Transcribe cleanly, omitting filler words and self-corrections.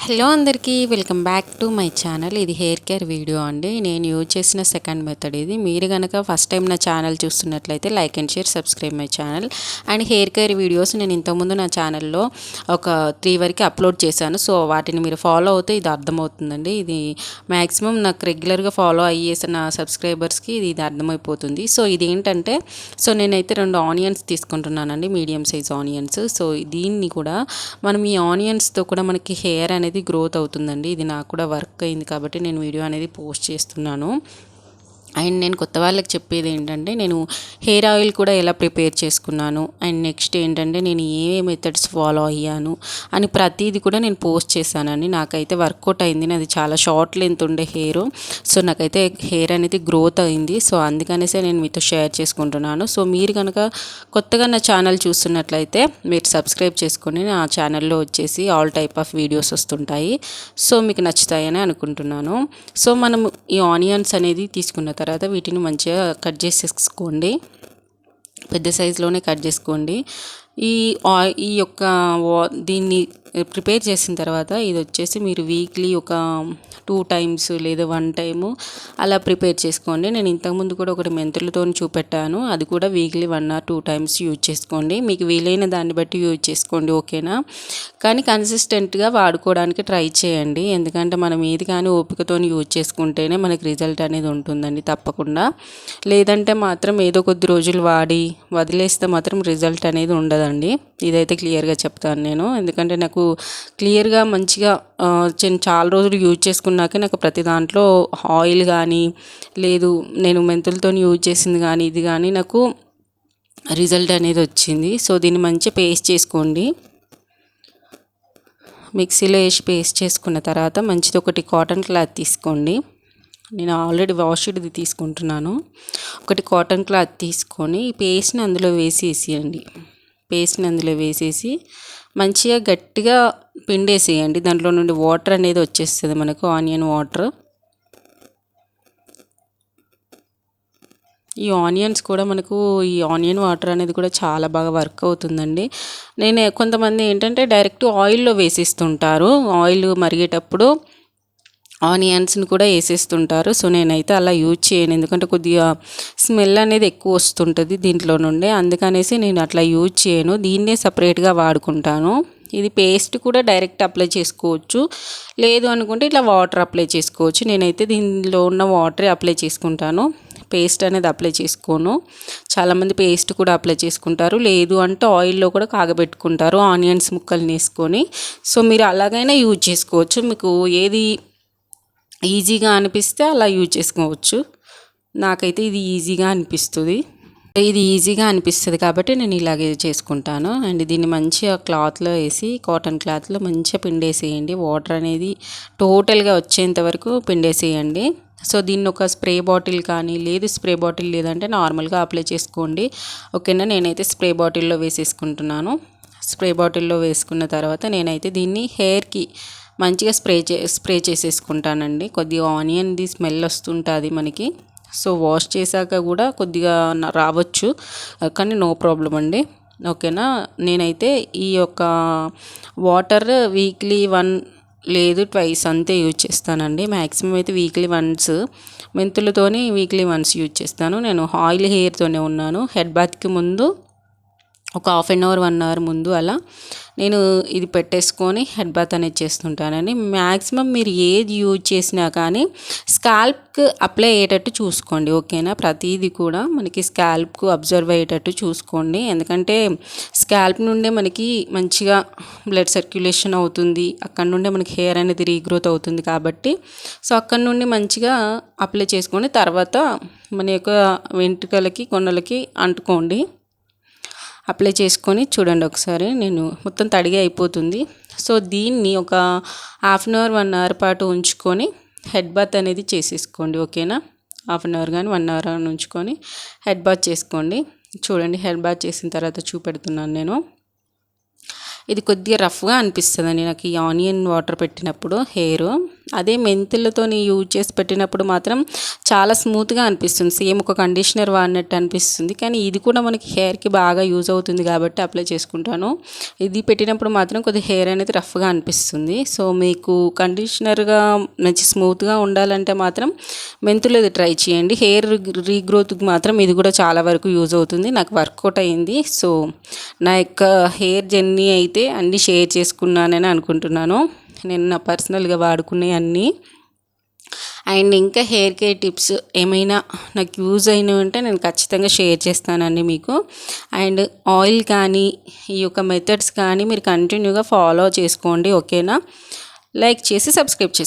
Hello అందరికీ welcome back to my channel. ఇది hair care video అండి. నేను యూజ్ చేసిన సెకండ్ మెథడ్ ఇది. మీరు కనుక ఫస్ట్ టైం నా ఛానల్ చూస్తున్నట్లయితే like and share, subscribe my channel. And hair care videos నేను ఇంతకుముందు నా ఛానల్లో ఒక 3 వరకు అప్లోడ్ చేశాను. సో వాటిని మీరు ఫాలో అవుతే ఇది అర్థమవుతుందండి. ఇది మ్యాక్సిమం నాకు రెగ్యులర్గా ఫాలో అయ్యేసిన సబ్స్క్రైబర్స్కి ఇది అర్థమైపోతుంది. సో ఇదేంటంటే నేనైతే 2 ఆనియన్స్ తీసుకుంటున్నానండి, మీడియం సైజ్ ఆనియన్స్. సో దీన్ని కూడా మనం ఈ ఆనియన్స్తో కూడా మనకి హెయిర్ అనేది గ్రోత్ అవుతుందండి. ఇది నాకు కూడా వర్క్ అయింది కాబట్టి నేను వీడియో అనేది పోస్ట్ చేస్తున్నాను. అండ్ నేను కొత్త వాళ్ళకి చెప్పేది ఏంటంటే, నేను హెయిర్ ఆయిల్ కూడా ఎలా ప్రిపేర్ చేసుకున్నాను, అండ్ నెక్స్ట్ ఏంటంటే నేను ఏ మెథడ్స్ ఫాలో అయ్యాను అని ప్రతిదీ కూడా నేను పోస్ట్ చేశానండి. నాకైతే వర్కౌట్ అయింది. నాది చాలా షార్ట్ లెంత్ ఉండే హెయిర్. సో నాకైతే హెయిర్ అనేది గ్రోత్ అయింది. సో అందుకనేసే నేను మీతో షేర్ చేసుకుంటున్నాను. సో మీరు కనుక కొత్తగా నా ఛానల్ చూస్తున్నట్లయితే మీరు సబ్స్క్రైబ్ చేసుకొని నా ఛానల్లో వచ్చేసి ఆల్ టైప్ ఆఫ్ వీడియోస్ వస్తుంటాయి. సో మీకు నచ్చుతాయని అనుకుంటున్నాను. సో మనం ఈ ఆనియన్స్ అనేది తీసుకున్న తర్వాత వీటిని మంచిగా కట్ చేసేసుకోండి. పెద్ద సైజులోనే కట్ చేసుకోండి. ఈ యొక్క దీన్ని ప్రిపేర్ చేసిన తర్వాత ఇది వచ్చేసి మీరు వీక్లీ ఒక 2 టైమ్స్ లేదా 1 టైము అలా ప్రిపేర్ చేసుకోండి. నేను ఇంతకుముందు కూడా ఒకటి మెంతులతో చూపెట్టాను. అది కూడా వీక్లీ 1 or 2 టైమ్స్ యూజ్ చేసుకోండి. మీకు వీలైన దాన్ని బట్టి యూజ్ చేసుకోండి, ఓకేనా. కానీ కన్సిస్టెంట్గా వాడుకోవడానికి ట్రై చేయండి. ఎందుకంటే మనం ఏది కానీ ఓపికతో యూజ్ చేసుకుంటేనే మనకి రిజల్ట్ అనేది ఉంటుందండి తప్పకుండా. లేదంటే మాత్రం ఏదో కొద్ది రోజులు వాడి వదిలేస్తే మాత్రం రిజల్ట్ అనేది ఉండదండి. ఇదైతే క్లియర్గా చెప్తాను నేను. ఎందుకంటే నాకు క్లియర్గా మంచిగా చాలా రోజులు యూజ్ చేసుకున్నాకే నాకు ప్రతి దాంట్లో ఆయిల్ కానీ లేదు, నేను మెంతులతో యూజ్ చేసింది కానీ ఇది కానీ నాకు రిజల్ట్ అనేది వచ్చింది. సో దీన్ని మంచిగా పేస్ట్ చేసుకోండి. మిక్సీలో వేసి పేస్ట్ చేసుకున్న తర్వాత మంచిది ఒకటి కాటన్ క్లాత్ తీసుకోండి. నేను ఆల్రెడీ వాష్డ్ది తీసుకుంటున్నాను. ఒకటి కాటన్ క్లాత్ తీసుకొని ఈ పేస్ట్ని అందులో వేసేసేయండి. పేస్ట్ని అందులో వేసేసి మంచిగా గట్టిగా పిండేసేయండి. దాంట్లో నుండి వాటర్ అనేది వచ్చేస్తుంది మనకు, ఆనియన్ వాటర్. ఈ ఆనియన్స్ కూడా మనకు ఈ ఆనియన్ వాటర్ అనేది కూడా చాలా బాగా వర్క్ అవుతుందండి. కొంతమంది ఏంటంటే డైరెక్ట్ ఆయిల్లో వేసేస్తుంటారు. ఆయిల్ మరిగేటప్పుడు ఆనియన్స్ని కూడా వేసేస్తుంటారు. సో నేనైతే అలా యూజ్ చేయను. ఎందుకంటే కొద్దిగా స్మెల్ అనేది ఎక్కువ వస్తుంటుంది దీంట్లో నుండి. అందుకనేసి నేను అట్లా యూజ్ చేయను. దీన్నే సపరేట్గా వాడుకుంటాను. ఇది పేస్ట్ కూడా డైరెక్ట్ అప్లై చేసుకోవచ్చు, లేదు అనుకుంటే ఇట్లా వాటర్ అప్లై చేసుకోవచ్చు. నేనైతే దీనిలో ఉన్న వాటరే అప్లై చేసుకుంటాను. పేస్ట్ అనేది అప్లై చేసుకోను. చాలామంది పేస్ట్ కూడా అప్లై చేసుకుంటారు, లేదు అంటే ఆయిల్లో కూడా కాగబెట్టుకుంటారు ఆనియన్స్ ముక్కల్ని వేసుకొని. సో మీరు అలాగైనా యూజ్ చేసుకోవచ్చు. మీకు ఏది ఈజీగా అనిపిస్తే అలా యూజ్ చేసుకోవచ్చు. నాకైతే ఇది ఈజీగా అనిపిస్తుంది. కాబట్టి నేను ఇలాగే చేసుకుంటాను. అండ్ దీన్ని మంచిగా క్లాత్లో వేసి, కాటన్ క్లాత్లో మంచిగా పిండేసేయండి. వాటర్ అనేది టోటల్గా వచ్చేంత వరకు పిండేసేయండి. సో దీన్ని ఒక స్ప్రే బాటిల్ కానీ, లేదు స్ప్రే బాటిల్ లేదంటే నార్మల్గా అప్లై చేసుకోండి, ఓకేనా. నేనైతే స్ప్రే బాటిల్లో వేసేసుకుంటున్నాను. స్ప్రే బాటిల్లో వేసుకున్న తర్వాత నేనైతే దీన్ని హెయిర్కి మంచిగా స్ప్రే చేసేసుకుంటానండి. కొద్దిగా ఆనియన్ది స్మెల్ వస్తుంటుంది మనకి. సో వాష్ చేశాక కూడా కొద్దిగా రావచ్చు, కానీ నో ప్రాబ్లం అండి, ఓకేనా. నేనైతే ఈ యొక్క వాటర్ వీక్లీ 1 లేదు 2 అంతే యూజ్ చేస్తానండి. మ్యాక్సిమం అయితే వీక్లీ వన్స్, మెంతులతోని వీక్లీ వన్స్ యూజ్ చేస్తాను. నేను ఆయిల్ హెయిర్తోనే ఉన్నాను. హెడ్ బాత్కి ముందు ఒక 1/2 అవర్ 1 అవర్ ముందు అలా నేను ఇది పెట్టేసుకొని హెడ్ బాత్ అనేది చేస్తుంటానని. మ్యాక్సిమం మీరు ఏది యూజ్ చేసినా కానీ స్కాల్ప్కి అప్లై అయ్యేటట్టు చూసుకోండి, ఓకేనా. ప్రతిదీ కూడా మనకి స్కాల్ప్కు అబ్జర్వ్ అయ్యేటట్టు చూసుకోండి. ఎందుకంటే స్కాల్ప్ నుండే మనకి మంచిగా బ్లడ్ సర్క్యులేషన్ అవుతుంది, అక్కడ నుండే మనకి హెయిర్ అనేది రీగ్రోత్ అవుతుంది కాబట్టి సో అక్కడ నుండి మంచిగా అప్లై చేసుకొని తర్వాత మన యొక్క వెంట్రుకలకి కొనలకి అంటుకోండి. అప్లై చేసుకొని చూడండి ఒకసారి. నేను మొత్తం తడిగా అయిపోతుంది. సో దీన్ని ఒక 1/2 అవర్ 1 అవర్ పాటు ఉంచుకొని హెడ్ బాత్ అనేది చేసేసుకోండి, ఓకేనా. 1/2 అవర్ కానీ 1 అవర్ ఉంచుకొని హెడ్ బాత్ చేసుకోండి. చూడండి, హెడ్ బాత్ చేసిన తర్వాత చూపెడుతున్నాను నేను. ఇది కొద్దిగా రఫ్గా అనిపిస్తుందండి నాకు ఈ ఆనియన్ వాటర్ పెట్టినప్పుడు హెయిర్. అదే మెంతులతోని యూజ్ చేసి పెట్టినప్పుడు మాత్రం చాలా స్మూత్గా అనిపిస్తుంది, సేమ్ ఒక కండిషనర్ వాడినట్టు అనిపిస్తుంది. కానీ ఇది కూడా మనకి హెయిర్కి బాగా యూజ్ అవుతుంది కాబట్టి అప్లై చేసుకుంటాను. ఇది పెట్టినప్పుడు మాత్రం కొద్దిగా హెయిర్ అనేది రఫ్గా అనిపిస్తుంది. సో మీకు కండిషనర్గా మంచి స్మూత్గా ఉండాలంటే మాత్రం మెంతులది ట్రై చేయండి. హెయిర్ రీగ్రోత్కి మాత్రం ఇది కూడా చాలా వరకు యూజ్ అవుతుంది. నాకు వర్కౌట్ అయింది. సో నా యొక్క హెయిర్ జర్నీ అయితే అన్నీ షేర్ చేసుకున్నానని అనుకుంటున్నాను. నేను నా పర్సనల్గా వాడుకునే అన్నీ. అండ్ ఇంకా హెయిర్ కేర్ టిప్స్ ఏమైనా నాకు యూజ్ అయినవి ఉంటే నేను ఖచ్చితంగా షేర్ చేస్తానండి మీకు. అండ్ ఆయిల్ కానీ ఈ యొక్క మెథడ్స్ కానీ మీరు కంటిన్యూగా ఫాలో చేసుకోండి, ఓకేనా? లైక్ చేసి సబ్స్క్రైబ్ చేసుకోండి.